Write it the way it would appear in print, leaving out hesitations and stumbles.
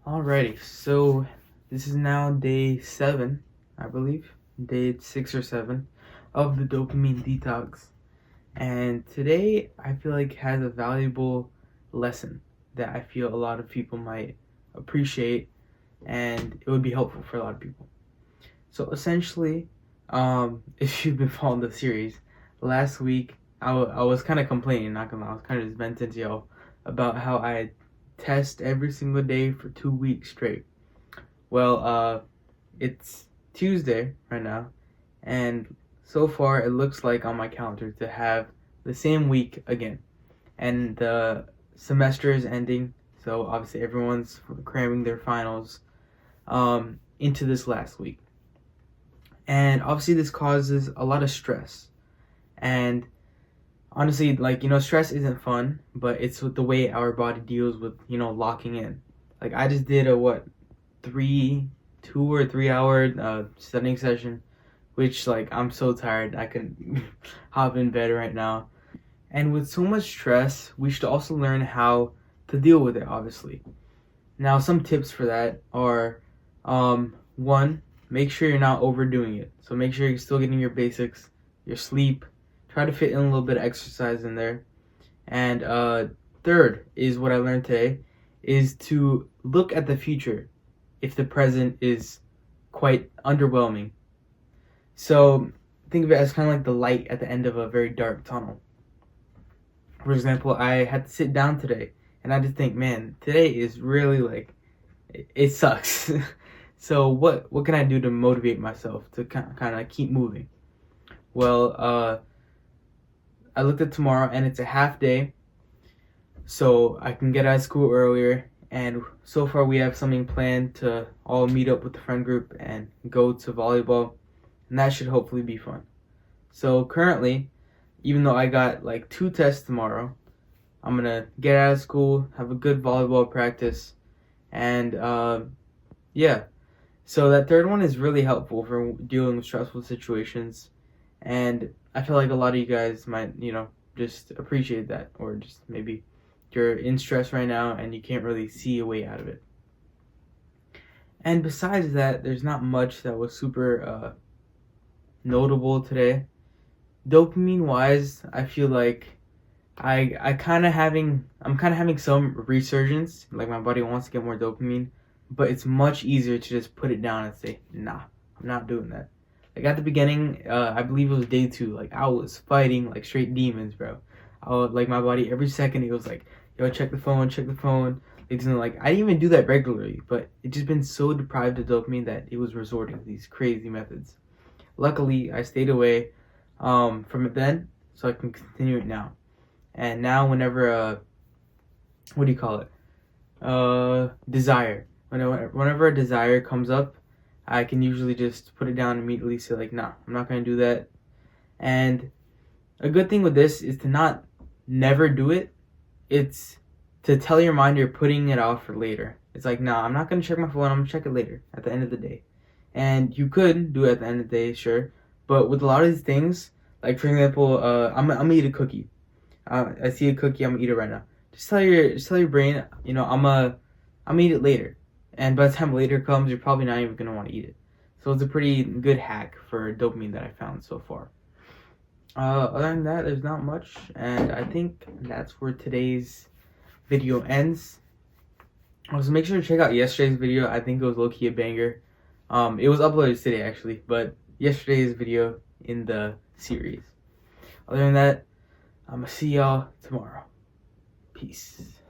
Alrighty, so this is now day 7, I believe, day 6 or 7 of the dopamine detox. And today I feel like has a valuable lesson that I feel a lot of people might appreciate and it would be helpful for a lot of people. So essentially, if you've been following the series, last week I was kind of complaining, not gonna lie, I was kind of just venting to y'all about how I test every single day for 2 weeks straight. Well, it's Tuesday right now, and so far it looks like on my calendar to have the same week again. And the semester is ending, so obviously everyone's cramming their finals into this last week. And obviously this causes a lot of stress. And honestly, stress isn't fun, but it's with the way our body deals with, locking in. Like, I just did a 2 or 3 hour studying session, which, I'm so tired I can hop in bed right now. And with so much stress, we should also learn how to deal with it, obviously. Now, some tips for that are, one, make sure you're not overdoing it. So make sure you're still getting your basics, your sleep. Try to fit in a little bit of exercise in there. And third is what I learned today, is to look at the future if the present is quite underwhelming. So think of it as kind of like the light at the end of a very dark tunnel. For example, I had to sit down today, and I just think, man, today is really it sucks. So what can I do to motivate myself to kind of keep moving? Well, I looked at tomorrow, and it's a half day, so I can get out of school earlier. And so far, we have something planned to all meet up with the friend group and go to volleyball, and that should hopefully be fun. So currently, even though I got 2 tests tomorrow, I'm gonna get out of school, have a good volleyball practice, and yeah. So that third one is really helpful for dealing with stressful situations, and I feel like a lot of you guys might, just appreciate that, or just maybe you're in stress right now and you can't really see a way out of it. And besides that, there's not much that was super notable today. Dopamine wise, I feel like I'm kind of having some resurgence. Like, my body wants to get more dopamine, but it's much easier to just put it down and say, nah, I'm not doing that. Like, at the beginning, I believe it was day 2, I was fighting straight demons, bro. My body every second it was like, yo, check the phone. I didn't even do that regularly, but it just been so deprived of dopamine that it was resorting to these crazy methods. Luckily, I stayed away from it then, so I can continue it now. And now whenever desire. Whenever a desire comes up, I can usually just put it down and immediately, say nah, I'm not gonna do that. And a good thing with this is to never do it. It's to tell your mind you're putting it off for later. It's nah, I'm not gonna check my phone, I'm gonna check it later at the end of the day. And you could do it at the end of the day, sure, but with a lot of these things, for example, I'm gonna eat a cookie. I see a cookie, I'm gonna eat it right now. Just tell your brain, I'm gonna eat it later. And by the time later comes, you're probably not even gonna want to eat it. So it's a pretty good hack for dopamine that I found so far. Other than that, there's not much, and I think that's where today's video ends. So make sure to check out yesterday's video. I think it was low-key a banger. It was uploaded today actually, but yesterday's video in the series. Other than that, I'm gonna see y'all tomorrow. Peace.